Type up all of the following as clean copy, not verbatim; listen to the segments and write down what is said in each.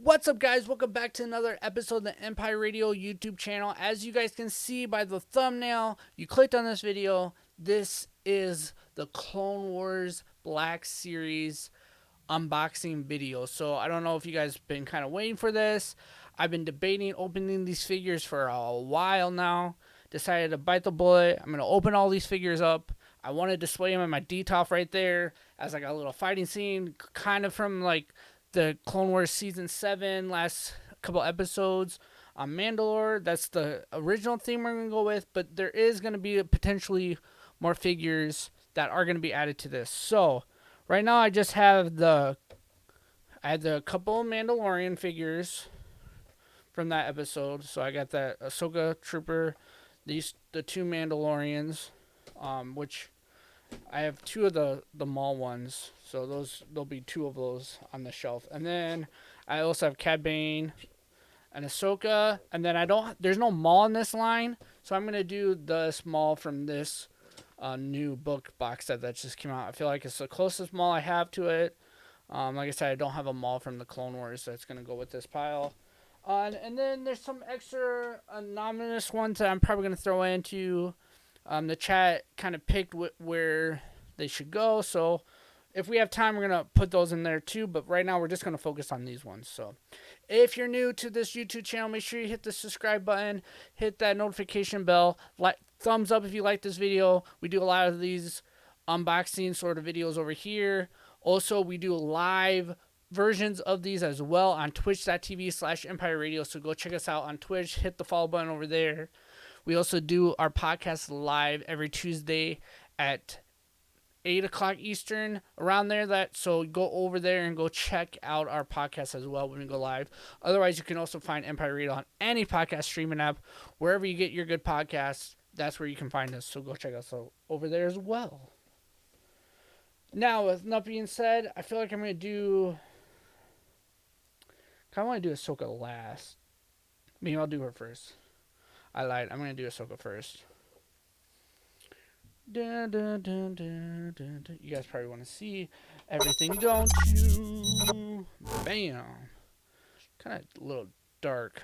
What's up, guys? Welcome back to another episode of the Empire Radio YouTube channel. As you guys can see by the thumbnail, you clicked on this video. This is the Clone Wars Black Series unboxing video. So I don't know if you guys been kind of waiting for this. I've been debating opening these figures for a while now. Decided to bite the bullet. I'm going to open all these figures up. I want to display them in my DTOF right there as like a little fighting scene, kind of from like the Clone Wars Season 7 last couple episodes on Mandalore. That's the original theme we're going to go with, but there is going to be potentially more figures that are going to be added to this. So right now I just have I had the couple Mandalorian figures from that episode. So I got that Ahsoka Trooper, the two Mandalorians, which I have two of the Maul ones, so there'll be two of those on the shelf. And then I also have Cad Bane and Ahsoka, and then there's no Maul in this line, so I'm gonna do the Maul from this new book box set that just came out. I feel like it's the closest Maul I have to it. Like I said, I don't have a Maul from the Clone Wars that's gonna go with this pile. And then there's some extra anonymous ones that I'm probably gonna throw into. The chat kind of picked where they should go, so if we have time, we're going to put those in there too, but right now we're just going to focus on these ones. So if you're new to this YouTube channel, make sure you hit the subscribe button, hit that notification bell, thumbs up if you like this video. We do a lot of these unboxing sort of videos over here. Also, we do live versions of these as well on twitch.tv/Empire Radio, so go check us out on Twitch, hit the follow button over there. We also do our podcast live every Tuesday at 8 o'clock Eastern, around there. So go over there and go check out our podcast as well when we go live. Otherwise, you can also find Empire Radio on any podcast streaming app. Wherever you get your good podcasts, that's where you can find us. So go check us out over there as well. Now, with that being said, I feel like I'm going to do... I kind of want to do Ahsoka last. Maybe I'll do her first. I lied. I'm going to do Ahsoka first. Dun, dun, dun, dun, dun, dun. You guys probably want to see everything, don't you? Bam. Kind of a little dark.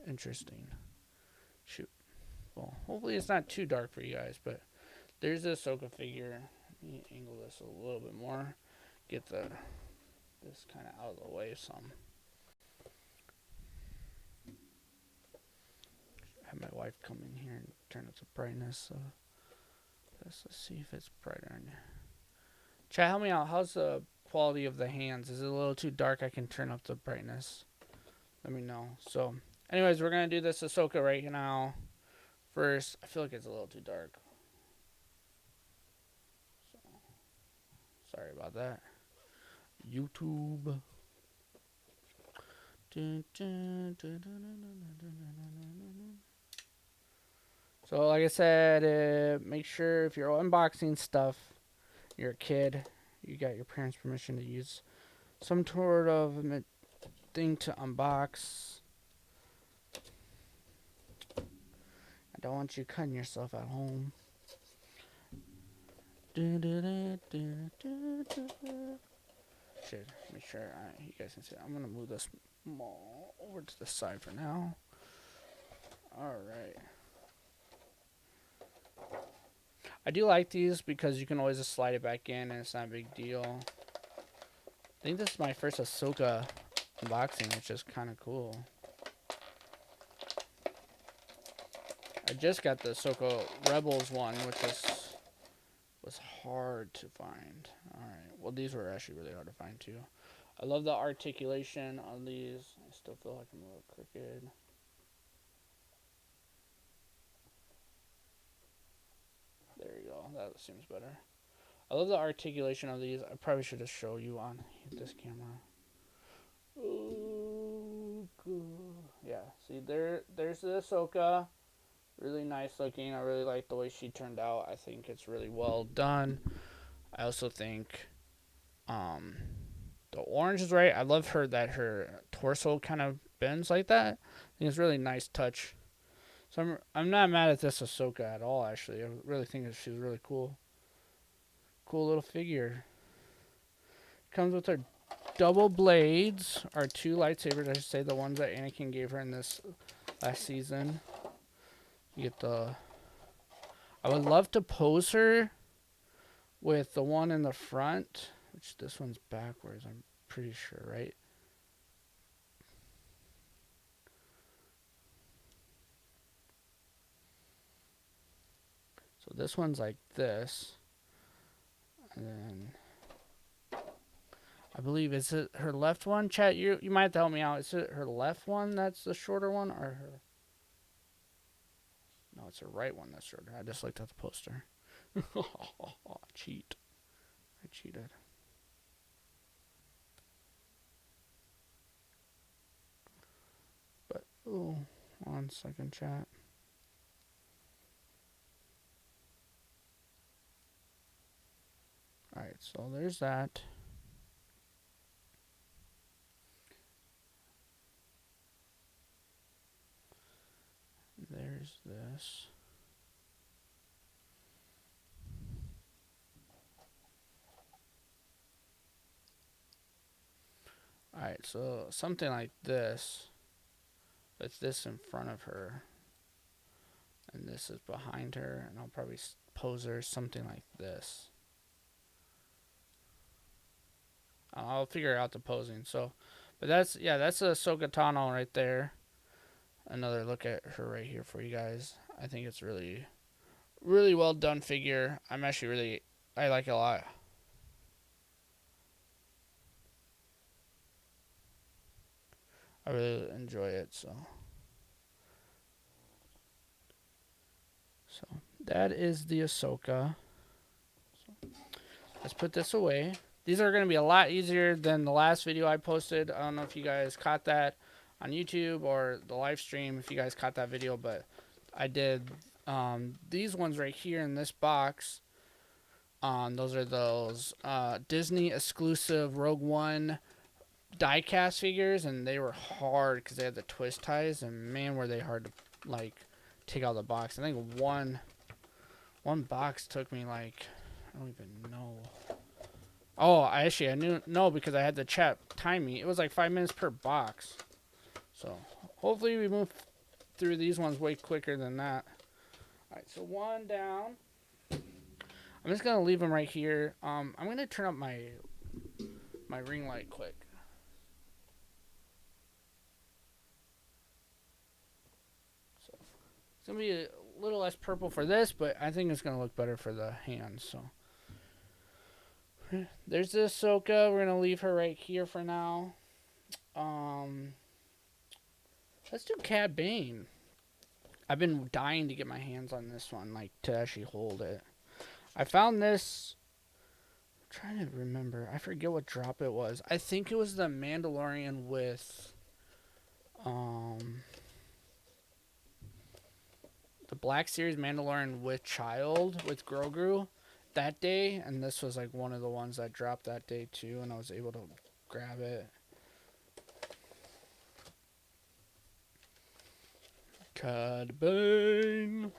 Interesting. Shoot. Well, hopefully it's not too dark for you guys, but there's the Ahsoka figure. Let me angle this a little bit more. Get this kind of out of the way some. Have my wife come in here and turn up the brightness. So let's see if it's brighter in here. Chat, help me out. How's the quality of the hands? Is it a little too dark? I can turn up the brightness. Let me know. So, anyways, we're gonna do this Ahsoka right now. First, I feel like it's a little too dark. So, sorry about that. YouTube. Dun, dun, dun, dun, dun, dun, dun, dun. So, like I said, make sure if you're unboxing stuff, you're a kid, you got your parents' permission to use some sort of thing to unbox. I don't want you cutting yourself at home. Should make sure you guys can see it. I'm going to move this over to the side for now. Alright. I do like these because you can always just slide it back in and it's not a big deal. I think this is my first Ahsoka unboxing, which is kind of cool. I just got the Ahsoka Rebels one, which was hard to find. Alright, well these were actually really hard to find too. I love the articulation on these. I still feel like I'm a little crooked. There you go. That seems better. I love the articulation of these. I probably should just show you on this camera. Ooh, cool. Yeah, see there's the Ahsoka. Really nice looking. I really like the way she turned out. I think it's really well done. I also think the orange is right. I love that her torso kind of bends like that. I think it's a really nice touch. So I'm not mad at this Ahsoka at all, actually. I really think that she's really cool. Cool little figure. Comes with her double blades are 2 lightsabers. I should say the ones that Anakin gave her in this last season. You get the... I would love to pose her with the one in the front, which this one's backwards, I'm pretty sure, right? So this one's like this. And then I believe, is it her left one? Chat, you might have to help me out. Is it her left one that's the shorter one, or her... No, it's her right one that's shorter. I just looked at the poster. Cheat. I cheated. But, oh, 1 second, chat. Alright, so there's that. There's this. Alright, so something like this. With this in front of her. And this is behind her. And I'll probably pose her something like this. I'll figure out the posing. So, but that's, yeah, that's a Ahsoka Tano right there. Another look at her right here for you guys. I think it's really, really well done figure. I'm actually really, I like it a lot. I really enjoy it, so that is the Ahsoka. So let's put this away. These are going to be a lot easier than the last video I posted. I don't know if you guys caught that on YouTube or the live stream, if you guys caught that video, but I did these ones right here in this box. Those are those Disney exclusive Rogue One die-cast figures, and they were hard because they had the twist ties, and man, were they hard to like take out of the box. I think one box took me like, I don't even know. Oh, I knew, no, because I had the chat time me. It was like 5 minutes per box. So hopefully we move through these ones way quicker than that. Alright, so one down. I'm just gonna leave them right here. I'm gonna turn up my ring light quick. So it's gonna be a little less purple for this, but I think it's gonna look better for the hands. So there's the Ahsoka. We're gonna leave her right here for now. Let's do Cad Bane. I've been dying to get my hands on this one, like to actually hold it. I found this. I'm trying to remember. I forget what drop it was. I think it was the Mandalorian with the Black Series Mandalorian with Child with Grogu that day, and this was like one of the ones that dropped that day too, and I was able to grab it. Cad Bane,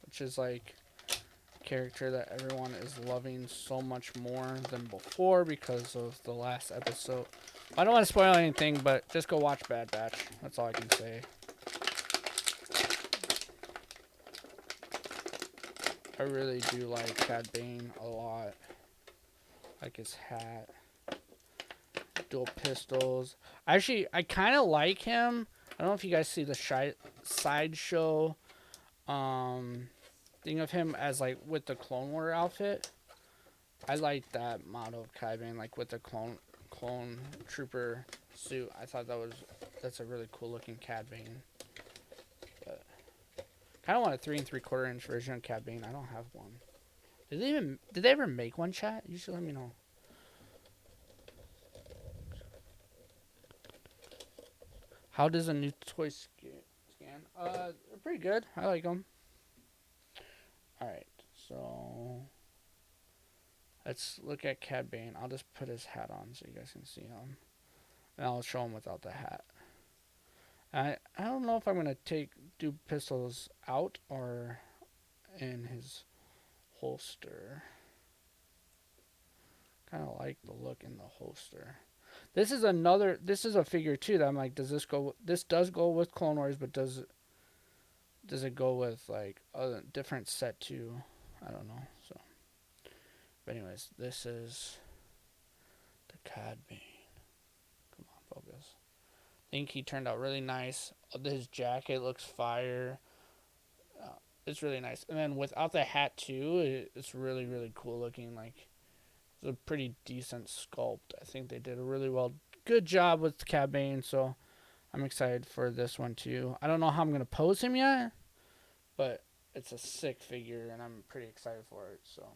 which is like a character that everyone is loving so much more than before because of the last episode. I don't want to spoil anything, but just go watch Bad Batch. That's all I can say. I really do like Cad Bane a lot. Like his hat. Dual pistols. Actually, I kind of like him. I don't know if you guys see the sideshow thing of him as like with the Clone War outfit. I like that model of Cad Bane, like with the clone trooper suit. I thought that's a really cool looking Cad Bane. But kind of want a 3 3/4 inch version of Cad Bane. I don't have one. Did they ever make one, chat? You should let me know. How does a new toy scan? They're pretty good. I like them. Alright, so let's look at Cad Bane. I'll just put his hat on so you guys can see him. And I'll show him without the hat. I don't know if I'm going to do pistols out or in his holster. Kind of like the look in the holster. This is another. This is a figure too that I'm like, does this go? This does go with Clone Wars, but does it go with like a different set too? I don't know. So, but anyways, this is the Cad Bane. Come on, focus. I think he turned out really nice. His jacket looks fire. It's really nice. And then without the hat too, it's really really cool looking. Like it's a pretty decent sculpt. I think they did a really good job with Cad Bane. So I'm excited for this one too. I don't know how I'm gonna pose him yet, but it's a sick figure and I'm pretty excited for it. So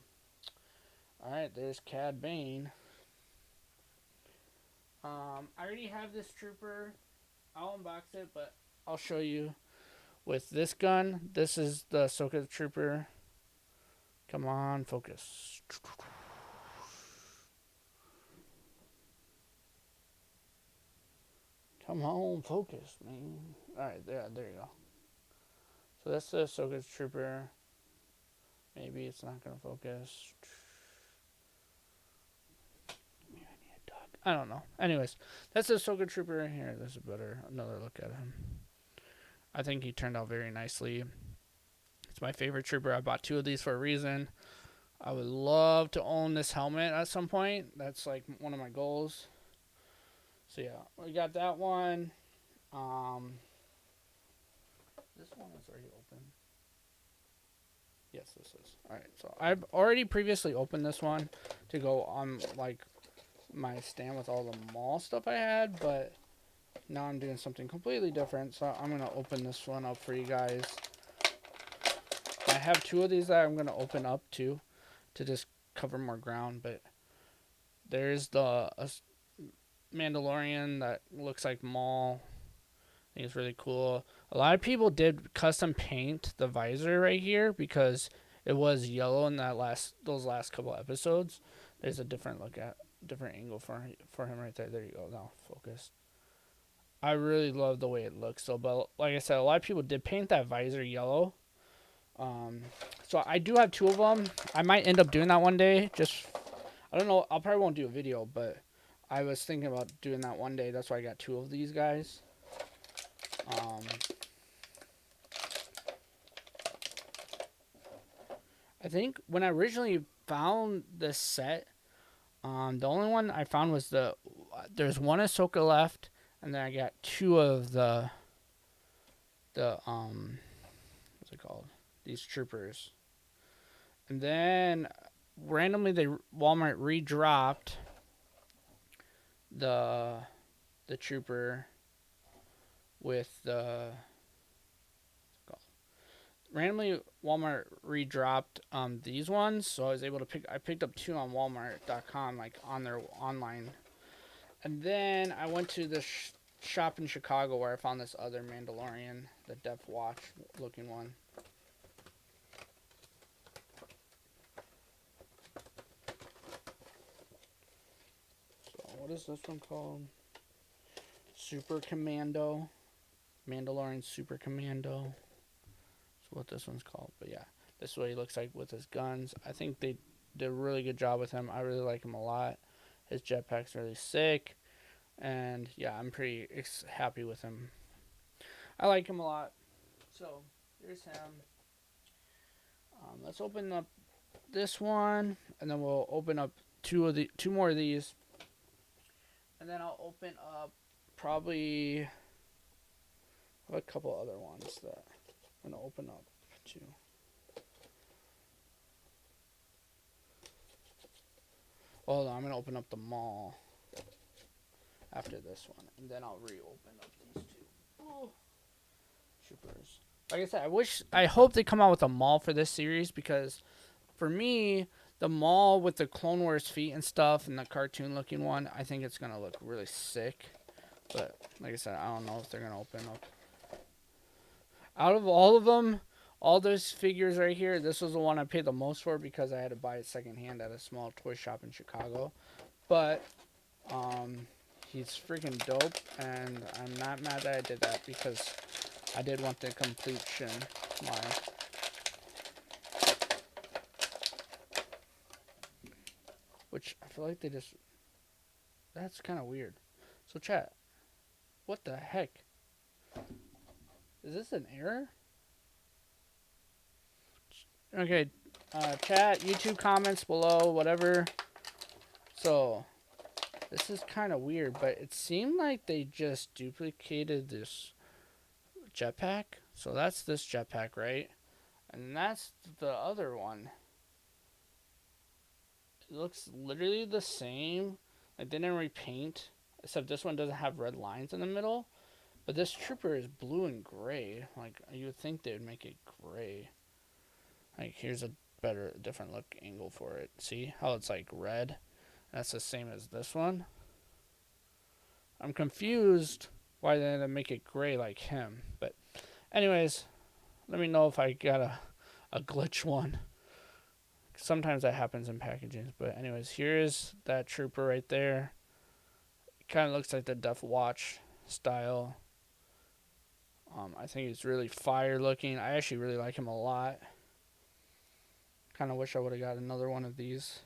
all right, there's Cad Bane. I already have this trooper. I'll unbox it, but I'll show you with this gun. This is the Soca Trooper. Come on, focus. Come on, focus, man. Alright, there you go. So that's the Soca Trooper. Maybe it's not going to focus. Maybe I need a duck. I don't know. Anyways, that's the Soca Trooper. Here, there's another look at him. I think he turned out very nicely. It's my favorite trooper. I bought 2 of these for a reason. I would love to own this helmet at some point. That's like one of my goals. So yeah, we got that one. This one is already open. Yes, this is. Alright, so I've already previously opened this one to go on like my stand with all the mall stuff I had, but now I'm doing something completely different, so I'm going to open this one up for you guys. I have 2 of these that I'm going to open up too to just cover more ground, but there's the Mandalorian that looks like Maul. I think it's really cool. A lot of people did custom paint the visor right here because it was yellow in those last couple episodes. There's a different angle for him right there. There you go. Now focus. I really love the way it looks. So, but like I said, a lot of people did paint that visor yellow. So I do have 2 of them. I might end up doing that one day. I don't know. I probably won't do a video, but I was thinking about doing that one day. That's why I got 2 of these guys. I think when I originally found this set, the only one I found was there's one Ahsoka left, and then I got 2 of the what's it called? These troopers. And then randomly Walmart redropped the trooper with the randomly Walmart redropped these ones, so I was able to I picked up 2 on Walmart.com, like on their online. And then I went to the shop in Chicago where I found this other Mandalorian, the Death Watch looking one. So what is this one called? Super Commando. Mandalorian Super Commando. That's what this one's called. But yeah, this is what he looks like with his guns. I think they did a really good job with him. I really like him a lot. His jetpack's really sick. And yeah, I'm pretty happy with him. I like him a lot. So there's him. Let's open up this one, and then we'll open up 2 more of these, and then I'll open up probably a couple other ones that I'm gonna open up too. Hold on, I'm gonna open up the mall after this one, and then I'll reopen up these 2. Oh. Troopers. Like I said, I hope they come out with a Maul for this series, because for me, the Maul with the Clone Wars feet and stuff and the cartoon looking one, I think it's gonna look really sick. But like I said, I don't know if they're gonna open up. Out of all of them, all those figures right here, this was the one I paid the most for because I had to buy it secondhand at a small toy shop in Chicago. But he's freaking dope, and I'm not mad that I did that because I did want the completion. which I feel like they just, that's kind of weird. So chat, what the heck? Is this an error? Okay, chat, YouTube comments below, whatever. So, this is kind of weird, but it seemed like they just duplicated this jetpack. So that's this jetpack, right? And that's the other one. It looks literally the same. Like, they didn't repaint, except this one doesn't have red lines in the middle. But this trooper is blue and gray. Like, you would think they would make it gray. Like, here's a different look angle for it. See how it's like red? That's the same as this one. I'm confused why they didn't make it gray like him. But anyways, let me know if I got a glitch one. Sometimes that happens in packaging. But anyways, here's that trooper right there. It kind of looks like the Death Watch style. I think he's really fire looking. I actually really like him a lot. Kind of wish I would have got another one of these.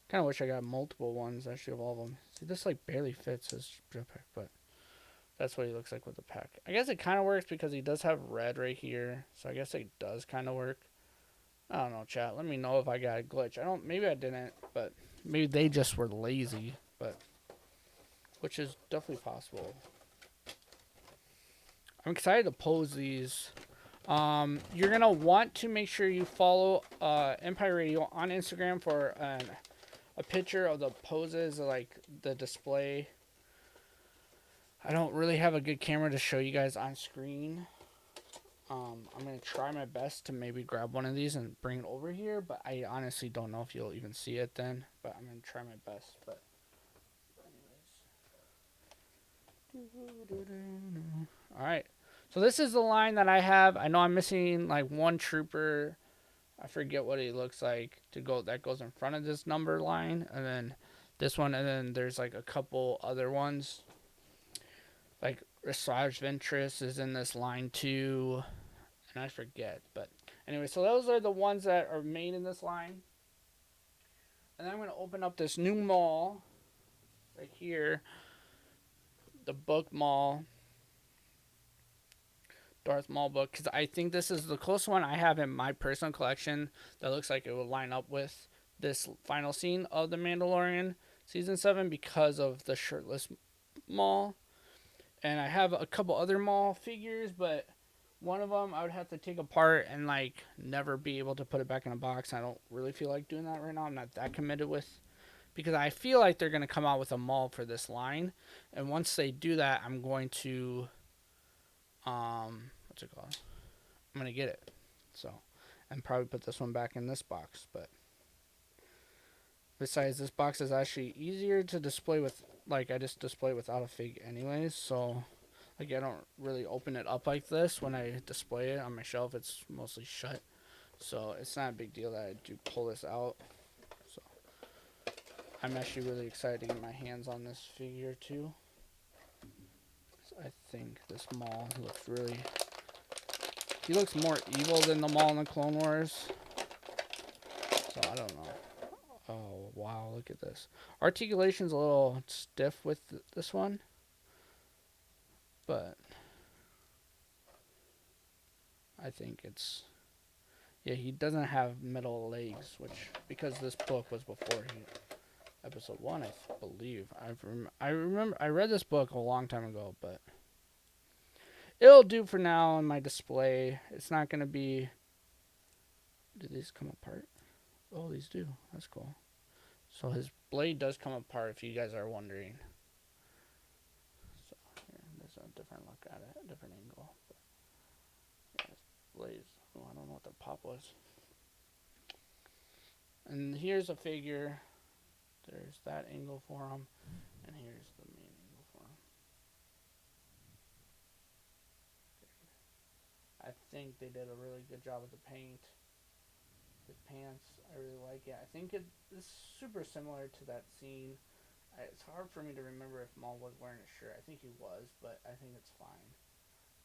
Kind of wish I got multiple ones, actually, of all of them. See, this, like, barely fits his jetpack, but that's what he looks like with the pack. I guess it kind of works because he does have red right here, so I guess it does kind of work. I don't know, chat. Let me know if I got a glitch. Maybe I didn't, but maybe they just were lazy, but which is definitely possible. I'm excited to pose these. You're going to want to make sure you follow Empire Radio on Instagram for a picture of the poses, like the display. I don't really have a good camera to show you guys on screen. I'm going to try my best to maybe grab one of these and bring it over here, but I honestly don't know if you'll even see it then, but I'm going to try my best. But anyways. Alright. So this is the line that I have. I know I'm missing like one trooper. I forget what he looks like that goes in front of this number line, and then this one, and then there's like a couple other ones. Like Resurge Ventress is in this line too, and I forget. But anyway, so those are the ones that are made in this line. And then I'm going to open up this new mall right here, the book mall. Darth Maul book, because I think this is the closest one I have in my personal collection that looks like it will line up with this final scene of The Mandalorian Season 7 because of the shirtless Maul. And I have a couple other Maul figures, but one of them I would have to take apart and like never be able to put it back in a box. I don't really feel like doing that right now. I'm not that committed with, because I feel like they're going to come out with a Maul for this line. And once they do that, I'm going to what's it called? I'm gonna get it. So, and probably put this one back in this box. But besides, this box is actually easier to display with. Like, I just display without a fig anyways. So, like, I don't really open it up like this when I display it on my shelf. It's mostly shut. So it's not a big deal that I do pull this out. So I'm actually really excited to get my hands on this figure too. I think this Maul looks really... He looks more evil than the Maul in the Clone Wars. So, I don't know. Oh, wow, look at this. Articulation's a little stiff with this one. But I think it's... Yeah, he doesn't have metal legs, which... Because this book was before Episode 1, I believe. I remember I read this book a long time ago, but it'll do for now in my display. It's not going to be... Do these come apart? Oh, these do. That's cool. So his blade does come apart, if you guys are wondering. So here, there's a different look at it, a different angle. But yeah, his blade. Oh, I don't know what the pop was. And here's a figure. There's that angle for him, and here's the main angle for him. I think they did a really good job with the paint. His pants, I really like it. I think it's super similar to that scene. It's hard for me to remember if Maul was wearing a shirt. I think he was, but I think it's fine.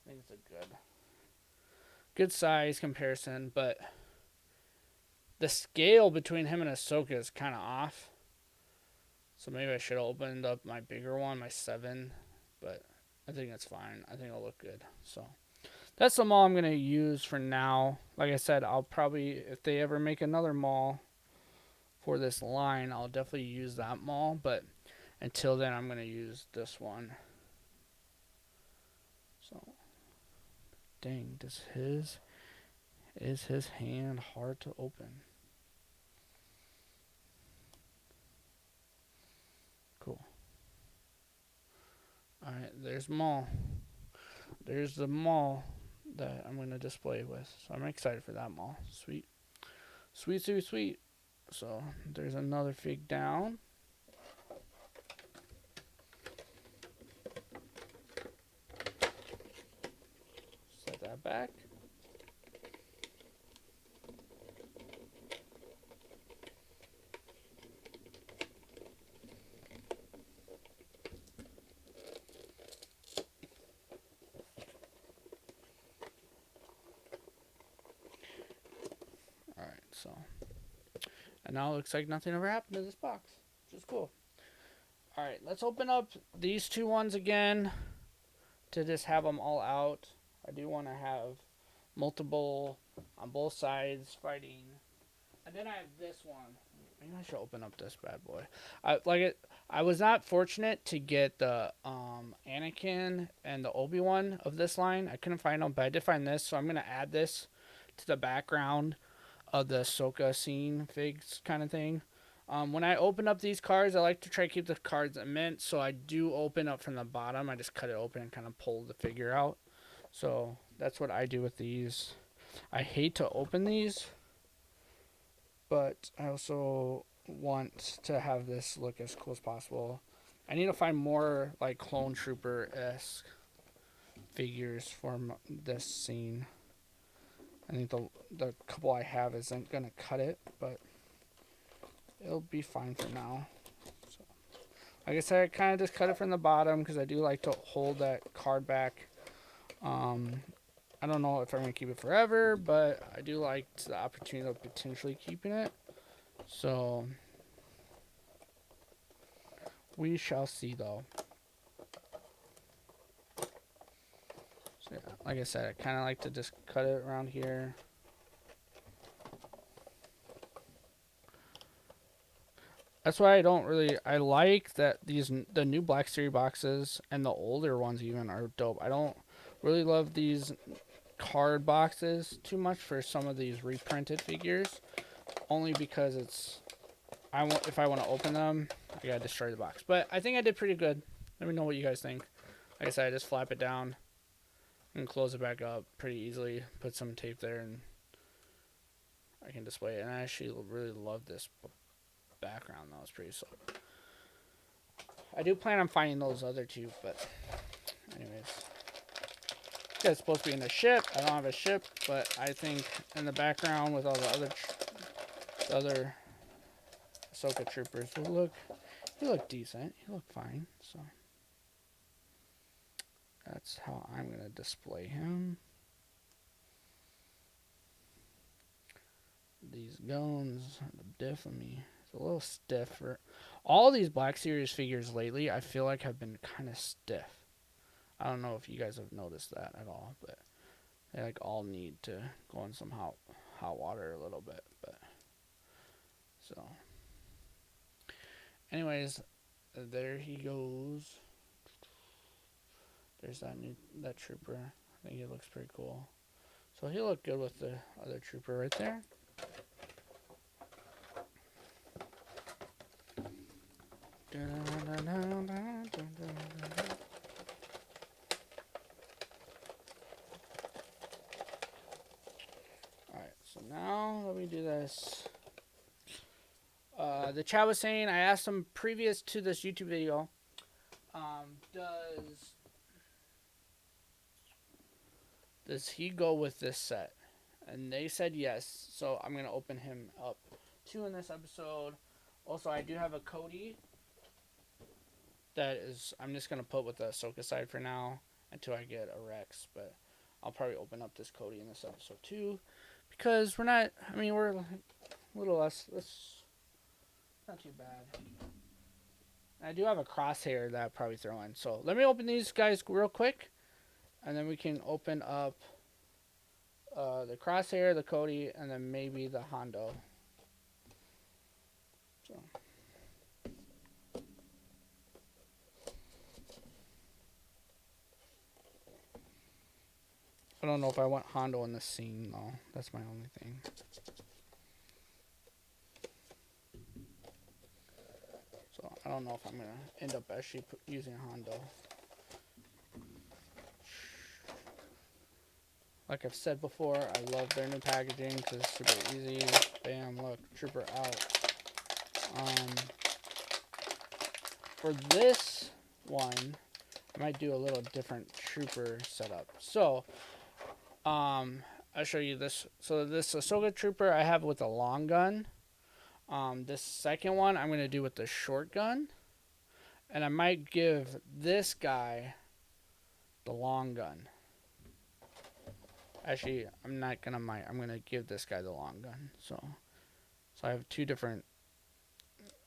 I think it's a good size comparison, but the scale between him and Ahsoka is kind of off. So maybe I should have opened up my bigger one, my 7. But I think it's fine. I think it'll look good. So that's the mall I'm going to use for now. Like I said, I'll probably, if they ever make another mall for this line, I'll definitely use that mall. But until then, I'm going to use this one. So, dang, is his hand hard to open? Cool. Alright, there's mall. There's the mall that I'm going to display with. So I'm excited for that mall. Sweet. Sweet, sweet, sweet. So there's another fig down. Set that back. Alright, so. And now it looks like nothing ever happened to this box, which is cool. Alright, let's open up these 2 ones again to just have them all out. I do want to have multiple on both sides fighting. And then I have this one. Maybe I should open up this bad boy. I was not fortunate to get the Anakin and the Obi-Wan of this line. I couldn't find them, but I did find this, so I'm going to add this to the background of the Ahsoka scene figs kind of thing. When I open up these cards, I like to try to keep the cards mint, so I do open up from the bottom. I just cut it open and kind of pull the figure out. So that's what I do with these. I hate to open these, but I also want to have this look as cool as possible. I need to find more like Clone Trooper-esque figures for this scene. I think the couple I have isn't going to cut it, but it'll be fine for now. So, like I said, I kind of just cut it from the bottom because I do like to hold that card back. I don't know if I'm going to keep it forever, but I do like the opportunity of potentially keeping it. So, we shall see, though. So, yeah, like I said, I kind of like to just cut it around here. That's why I like that the new Black Series boxes and the older ones even are dope. I don't really love these card boxes too much for some of these reprinted figures, only because if I want to open them, I gotta destroy the box. But I think I did pretty good. Let me know what you guys think. Like I said, I just flap it down and close it back up pretty easily. Put some tape there and I can display it. And I actually really love this background. That was pretty so. I do plan on finding those other 2, but anyways. It's supposed to be in the ship. I don't have a ship, but I think in the background with all the other Soca Troopers he look decent. He look fine. So that's how I'm gonna display him. These guns, the diff of me, it's a little stiff. For all these Black Series figures lately, I feel like have been kind of stiff. I don't know if you guys have noticed that at all, but they like all need to go in some hot water a little bit. But so, anyways, there he goes. There's that trooper. I think he looks pretty cool. So he looked good with the other trooper right there. Alright, so now let me do this. The chat was saying, I asked him previous to this YouTube video, does he go with this set? And they said yes, so I'm going to open him up 2 in this episode. Also, I do have a Cody that is, I'm just going to put with the Ahsoka side for now until I get a Rex, but I'll probably open up this Cody in this episode too, because we're A little less. That's not too bad. I do have a crosshair that I'll probably throw in. So let me open these guys real quick, and then we can open up the crosshair, the Cody, and then maybe the Hondo. So. I don't know if I want Hondo in the scene, though. That's my only thing. So I don't know if I'm going to end up actually using Hondo. Like I've said before, I love their new packaging because it's super easy. Bam, look, Trooper out. For this one, I might do a little different Trooper setup. So, I'll show you this. So this Ahsoka Trooper I have with a long gun. This second one I'm going to do with the short gun. And I might give this guy the long gun. Actually, I'm not going to might. I'm going to give this guy the long gun. So I have two different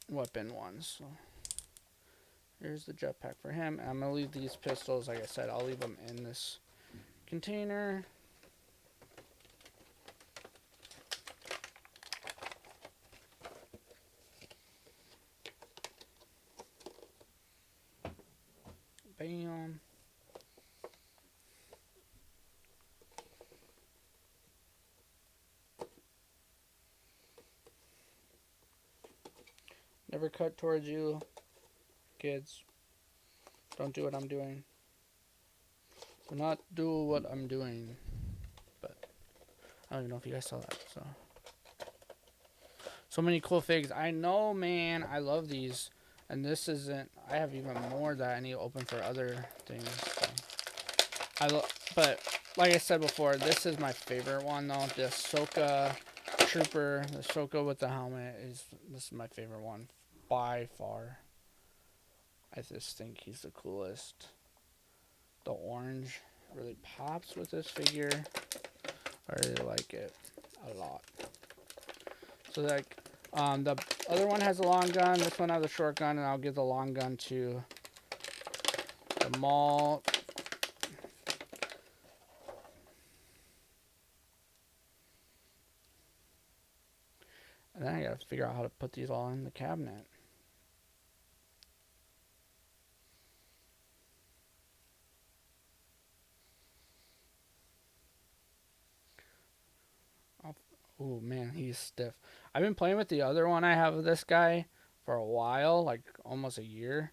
weapon ones. So here's the jetpack for him. And I'm going to leave these pistols, like I said, I'll leave them in this container. Bam. Never cut towards you, kids. Don't do what I'm doing. Do not do what I'm doing. But I don't even know if you guys saw that. So many cool figs. I know, man. I love these. And this isn't. I have even more that I need to open for other things. So. But like I said before, this is my favorite one though. The Soca Trooper, the Soca with the helmet this is my favorite one by far. I just think he's the coolest. The orange really pops with this figure. I really like it a lot. So like the other one has a long gun, this one has a short gun, and I'll give the long gun to the Maul. And then I gotta figure out how to put these all in the cabinet. Oh man, he's stiff. I've been playing with the other one I have of this guy for a while, like almost a year.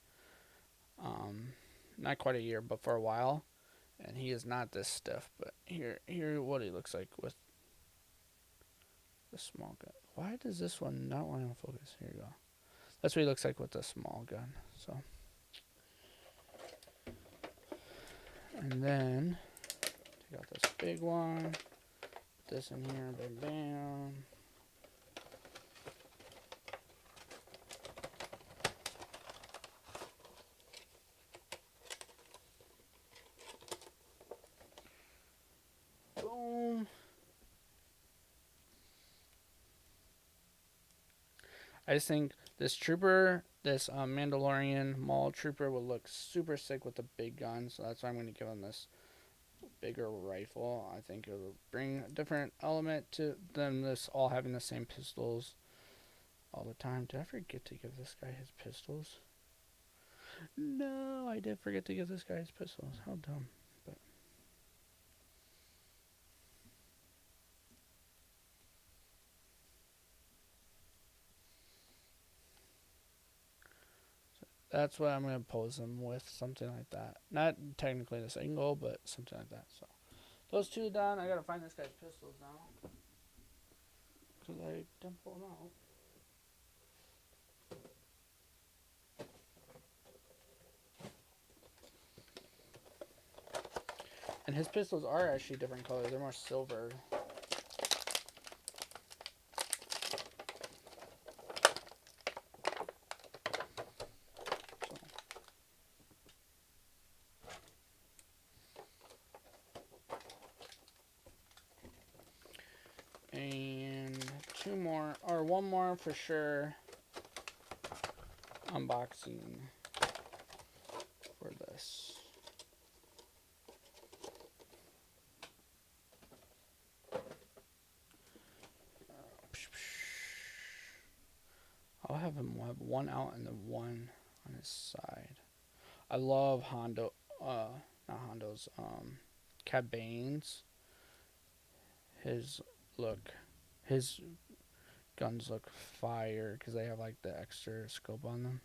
Not quite a year, but for a while. And he is not this stiff, but here what he looks like with the small gun. Why does this one not want to focus? Here you go. That's what he looks like with the small gun. So, and then take out this big one. Put this in here. Bam, bam. Boom. I just think this trooper, this Mandalorian Maul trooper would look super sick with the big gun. So that's why I'm going to give him this bigger rifle. I think it will bring a different element to them, this all having the same pistols all the time. Did I forget to give this guy his pistols? No, I did forget to give this guy his pistols. How dumb. But that's what I'm going to pose him with, something like that. Not technically this angle, but something like that. So those two done. I got to find this guy's pistols now, because I didn't pull them out. And his pistols are actually different colors. They're more silver. And two more. All one more for sure unboxing for this. I'll have him have one out and then one on his side. I love Hondo, not Hondo's, Cad Bane's. His guns look fire because they have like the extra scope on them.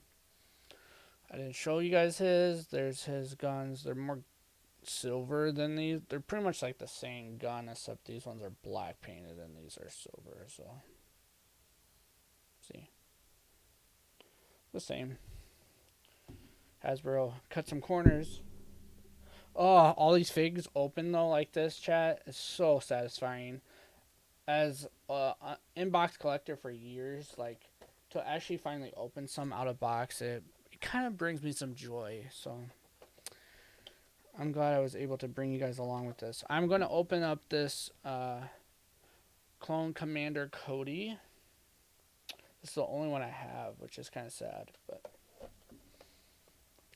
I didn't show you guys his. There's his guns. They're more silver than these. They're pretty much like the same gun, except these ones are black painted and these are silver. So, see, the same. Hasbro cut some corners. Oh, all these figs open though like this, chat, is so satisfying. As an inbox collector for years, like, to actually finally open some out of box, it kind of brings me some joy. So I'm glad I was able to bring you guys along with this. I'm going to open up this Clone Commander Cody. This is the only one I have, which is kind of sad, but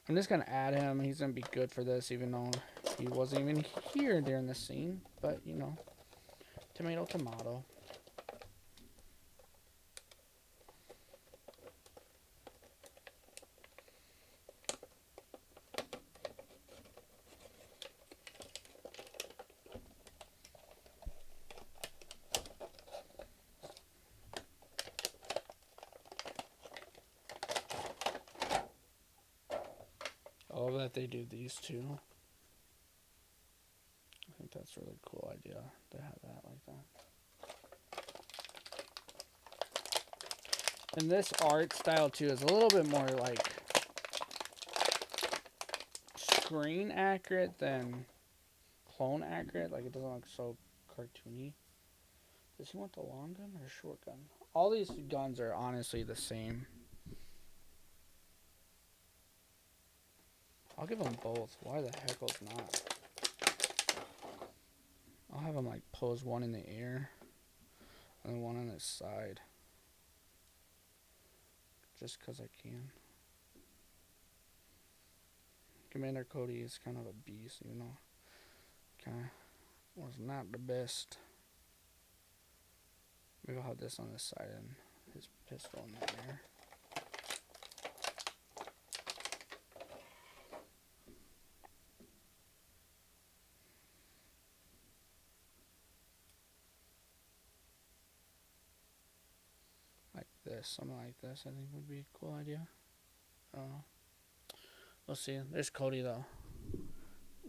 I'm just going to add him. He's going to be good for this, even though he wasn't even here during the scene. But, you know, tomato, tomato. I love that they do these two. I think that's a really cool idea to have that like that. And this art style too is a little bit more like screen accurate than clone accurate. Like, it doesn't look so cartoony. Does he want the long gun or short gun? All these guns are honestly the same. I'll give them both. Why the heck was not? I'll have him like pose one in the air and then one on his side. Just because I can. Commander Cody is kind of a beast, even though kind of was not the best. Maybe I'll have this on this side and his pistol in the air. Something like this, I think would be a cool idea. I don't know. We'll see. There's Cody though.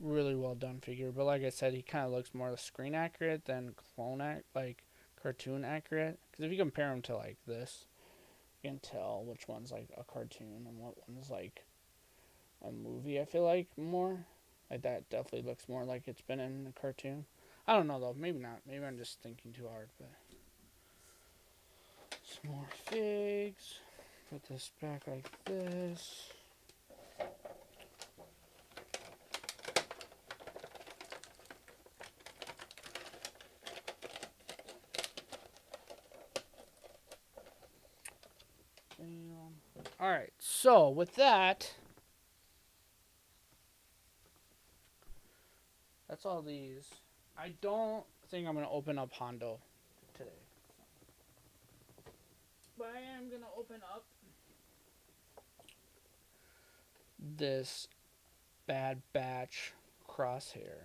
Really well done figure, but like I said, he kind of looks more screen accurate than like cartoon accurate. Because if you compare him to like this, you can tell which one's like a cartoon and what one's like a movie. I feel like more like that definitely looks more like it's been in a cartoon. I don't know though. Maybe not. Maybe I'm just thinking too hard, but. Some more figs. Put this back like this. Alright, so with that, that's all these. I don't think I'm going to open up Hondo today. But I am going to open up this Bad Batch crosshair.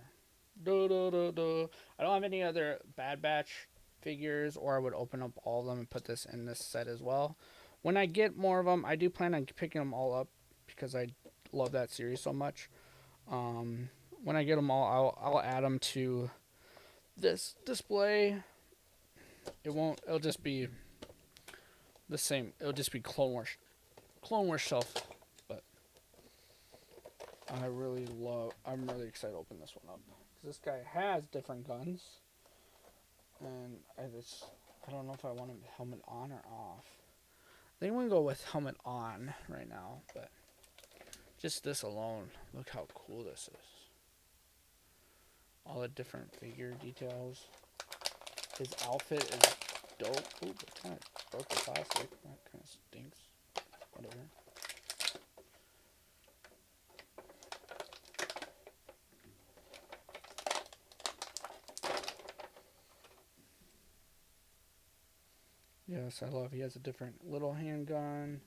I don't have any other Bad Batch figures, or I would open up all of them and put this in this set as well. When I get more of them, I do plan on picking them all up because I love that series so much. When I get them all, I'll add them to this display. It'll just be the same. It'll just be Clone Wars shelf. But I'm really excited to open this one up. Because this guy has different guns. And I don't know if I want him helmet on or off. I think I'm going to go with helmet on right now. But just this alone, look how cool this is. All the different figure details. His outfit is dope. Ooh, it kind of broke the plastic. That kind of stinks. Whatever. Yes, I love. He has a different little handgun.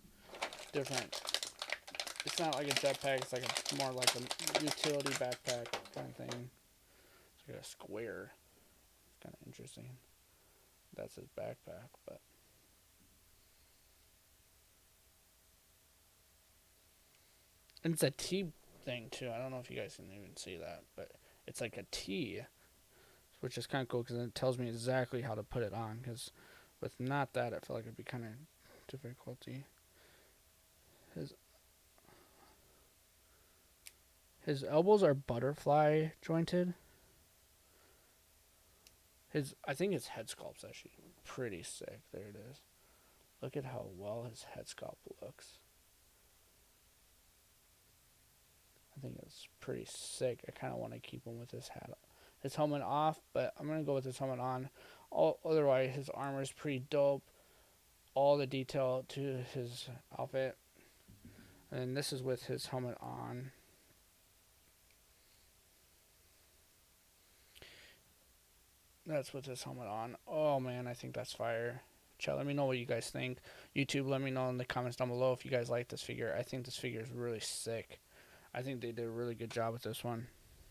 Different. It's not like a jetpack. It's like more like a utility backpack kind of thing. It's like a square. It's kind of interesting. That's his backpack, but. And it's a T thing too. I don't know if you guys can even see that, but it's like a T, which is kind of cool because it tells me exactly how to put it on. Because with not that, I feel like it'd be kind of difficulty. His elbows are butterfly jointed. I think his head sculpt's actually pretty sick. There it is. Look at how well his head sculpt looks. I think it's pretty sick. I kind of want to keep him with his helmet off, but I'm gonna go with his helmet on. Otherwise, his armor is pretty dope. All the detail to his outfit, and this is with his helmet on. That's with his helmet on. Oh man, I think that's fire. Chat, let me know what you guys think. YouTube, let me know in the comments down below if you guys like this figure. I think this figure is really sick. I think they did a really good job with this one.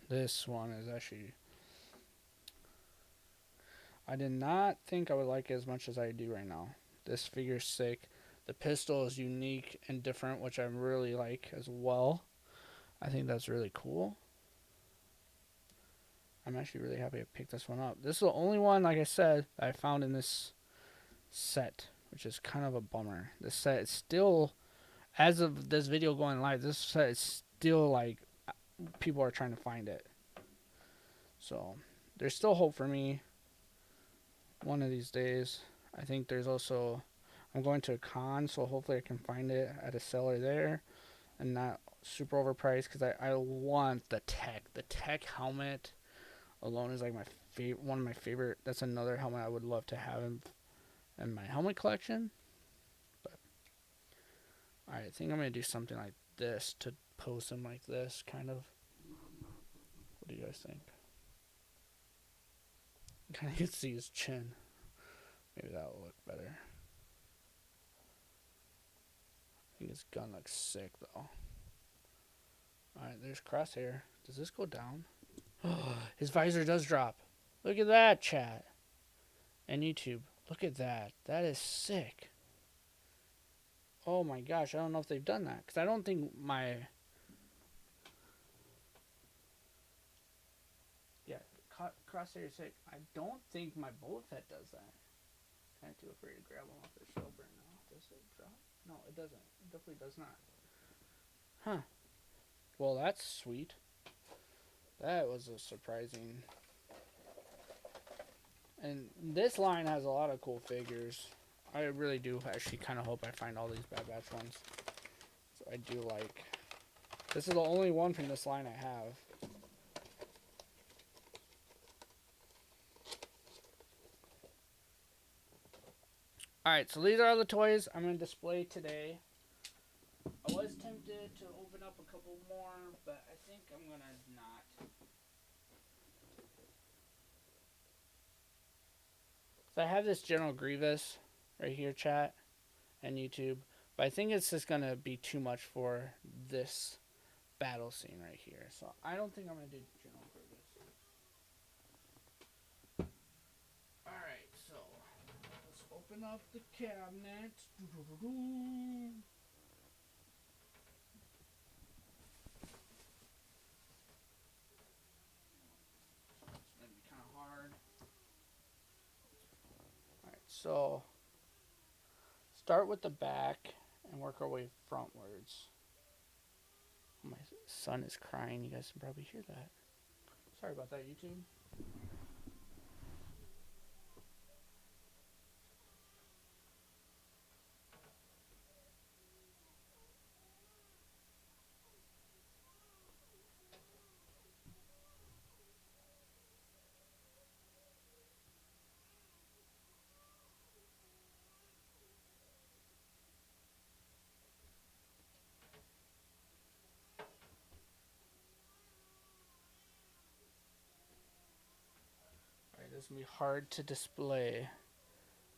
This one is actually... I did not think I would like it as much as I do right now. This figure's sick. The pistol is unique and different, which I really like as well. I think that's really cool. I'm actually really happy I picked this one up. This is the only one, like I said, that I found in this set, which is kind of a bummer. This set is still, as of this video going live, this set is still like, people are trying to find it. So, there's still hope for me one of these days. I think there's also, I'm going to a con, so hopefully I can find it at a seller there and not super overpriced, because I want the tech. The tech helmet alone is like my one of my favorite. That's another helmet I would love to have in my helmet collection. But I think I'm gonna do something like this to pose him like this, kind of. What do you guys think? Kind of can see his chin. Maybe that will look better. I think his gun looks sick though. Alright, there's Crosshair. Does this go down? His visor does drop. Look at that, chat. And YouTube. Look at that. That is sick. Oh my gosh, I don't know if they've done that. Because I don't think my... Yeah, Crosshair is sick. I don't think my Boba Fett does that. Kind of too afraid to grab him off the shelf right now. Does it drop? No, it doesn't. It definitely does not. Huh. Well, that's sweet. That was a surprising... And this line has a lot of cool figures. I really do actually kind of hope I find all these Bad Batch ones. So I do like... This is the only one from this line I have. Alright, so these are all the toys I'm going to display today. I was tempted to open up a couple more, but I think I'm going to not. So I have this General Grievous right here, chat, and YouTube. But I think it's just going to be too much for this battle scene right here. So I don't think I'm going to do General Grievous. Alright, so let's open up the cabinet. So, start with the back and work our way frontwards. Oh, my son is crying. You guys can probably hear that. Sorry about that, YouTube. This will be hard to display,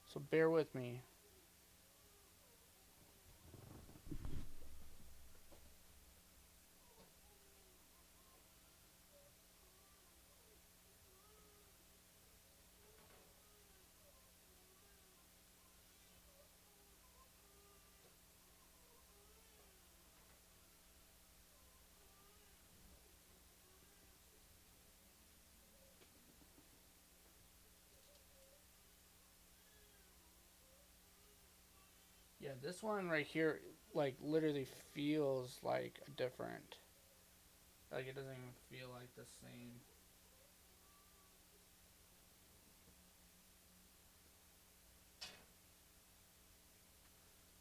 so bear with me. Yeah, this one right here, like, literally feels like a different. Like, it doesn't even feel like the same.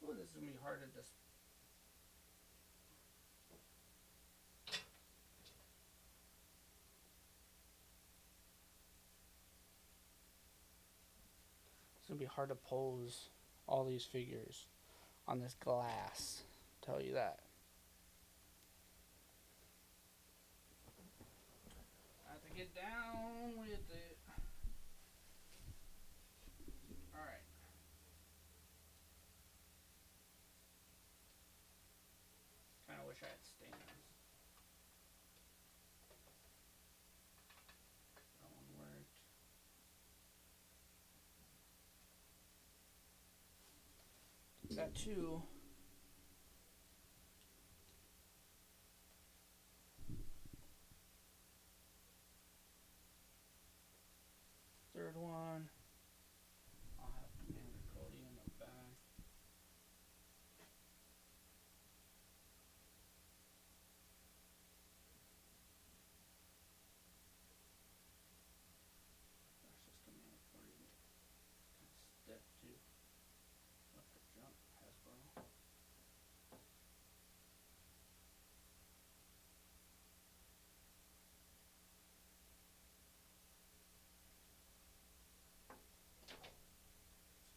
Ooh, this is gonna be hard to display. It's gonna be hard to pose all these figures on this glass. I'll tell you that. I have to get down with it. Alright. Kinda wish I had stands. That one worked. That too. Third one. I'll have Commander Cody in the back. That's just Commander Cody. Kind of step too. What the jump, Hasbro.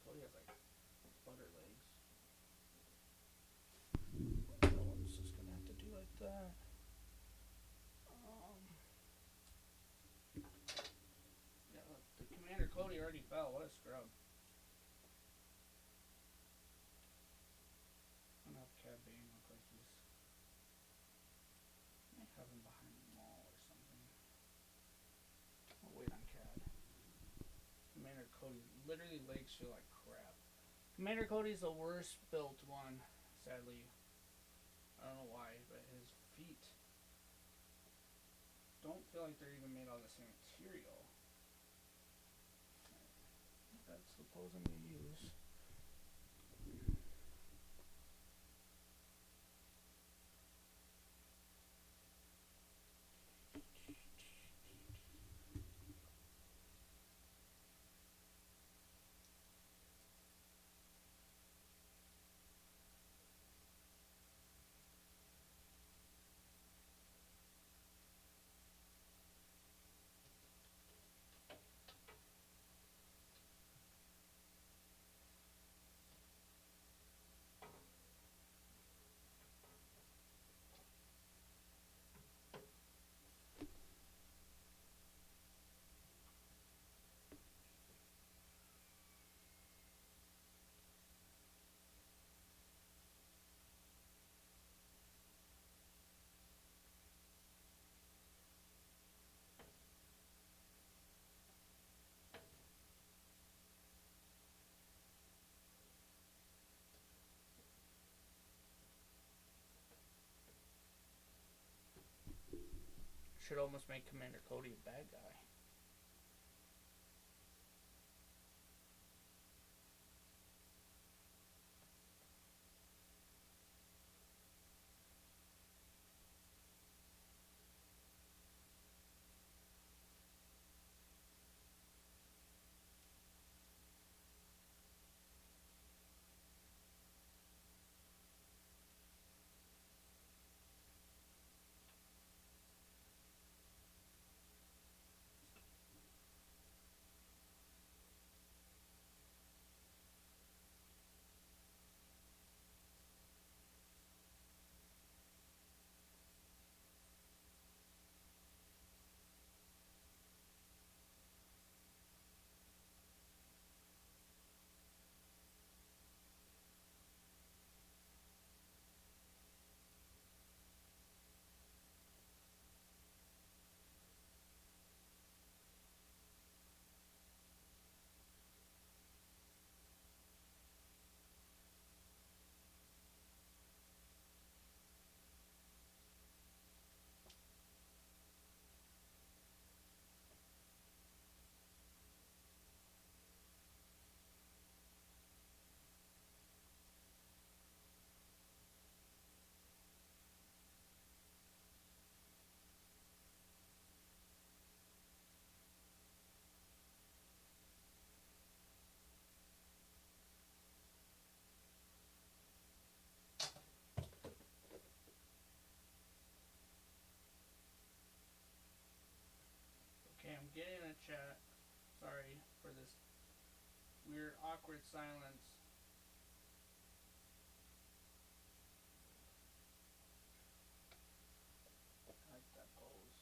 Cody has like butter legs. That one's just gonna have to do like that. Yeah, the Commander Cody already fell. What a scrub. I'm gonna have Cad Bane look like he's. I might have him behind the wall or something. I'll wait on Cad. Commander Cody, literally legs feel like crap. Commander Cody's the worst built one, sadly. I don't know why, but his feet don't feel like they're even made out of the same material. That's the pose I'm gonna use. Should almost make Commander Cody a bad guy. weird, awkward silence. I like that pose.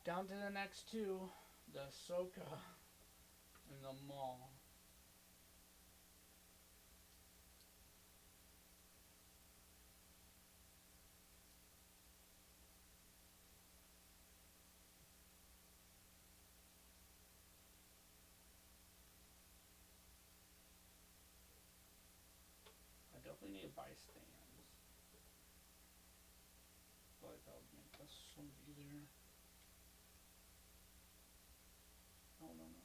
Down to the next two, the Ahsoka and the Maul. I definitely need to buy stands. I feel like that would make this so much easier. No, no, no.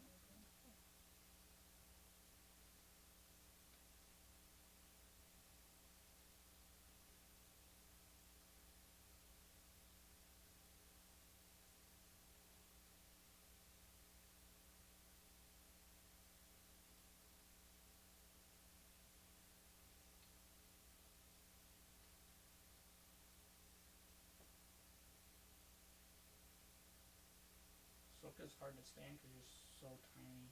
Ahsoka's hard to stand because you're so tiny.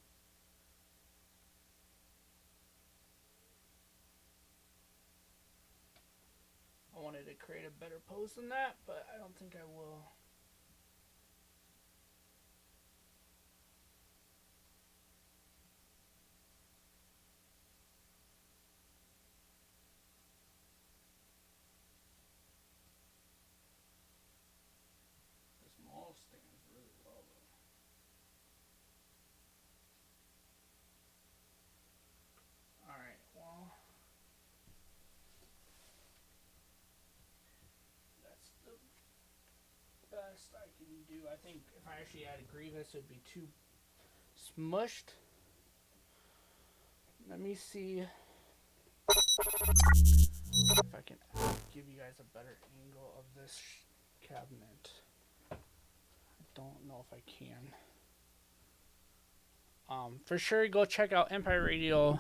I wanted to create a better pose than that, but I don't think I will. This Maul stands really well though. Alright, well, that's the best I can do. I think if I actually added Grievous, it would be too smushed. Let me see if I can give you guys a better angle of this cabinet. I don't know if I can. For sure, go check out Empire Radio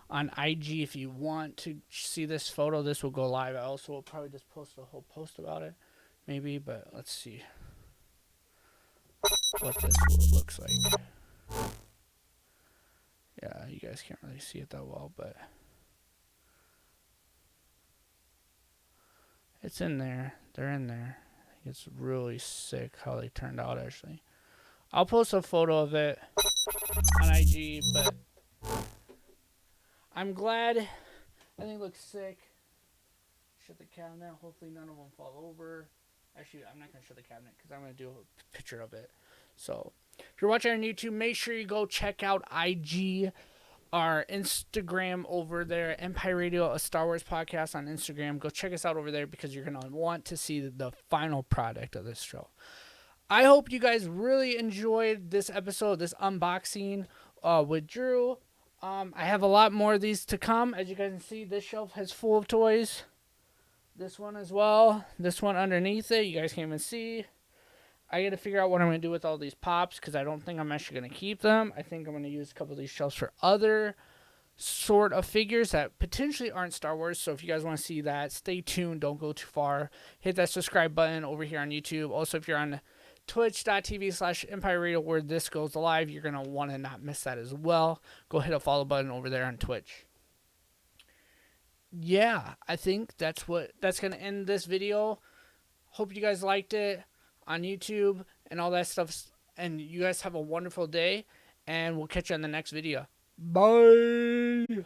on IG if you want to see this photo. This will go live. I also will probably just post a whole post about it, maybe, but let's see what this looks like. Yeah, you guys can't really see it that well, but it's in there. They're in there. It's really sick how they turned out, actually. I'll post a photo of it on IG, but I'm glad. I think it looks sick. Shut the cabinet. Hopefully none of them fall over. Actually, I'm not going to show the cabinet because I'm going to do a picture of it. So, if you're watching on YouTube, make sure you go check out IG, our Instagram over there, Empire Radio, a Star Wars podcast on Instagram. Go check us out over there because you're going to want to see the final product of this show. I hope you guys really enjoyed this episode, this unboxing with Drew. I have a lot more of these to come. As you guys can see, this shelf is full of toys. This one as well. This one underneath it, you guys can't even see. I got to figure out what I'm going to do with all these pops because I don't think I'm actually going to keep them. I think I'm going to use a couple of these shelves for other sort of figures that potentially aren't Star Wars. So if you guys want to see that, stay tuned. Don't go too far. Hit that subscribe button over here on YouTube. Also, if you're on twitch.tv/Empire Radio where this goes live, you're going to want to not miss that as well. Go hit a follow button over there on Twitch. Yeah, I think that's going to end this video. Hope you guys liked it on YouTube and all that stuff. And you guys have a wonderful day. And we'll catch you on the next video. Bye.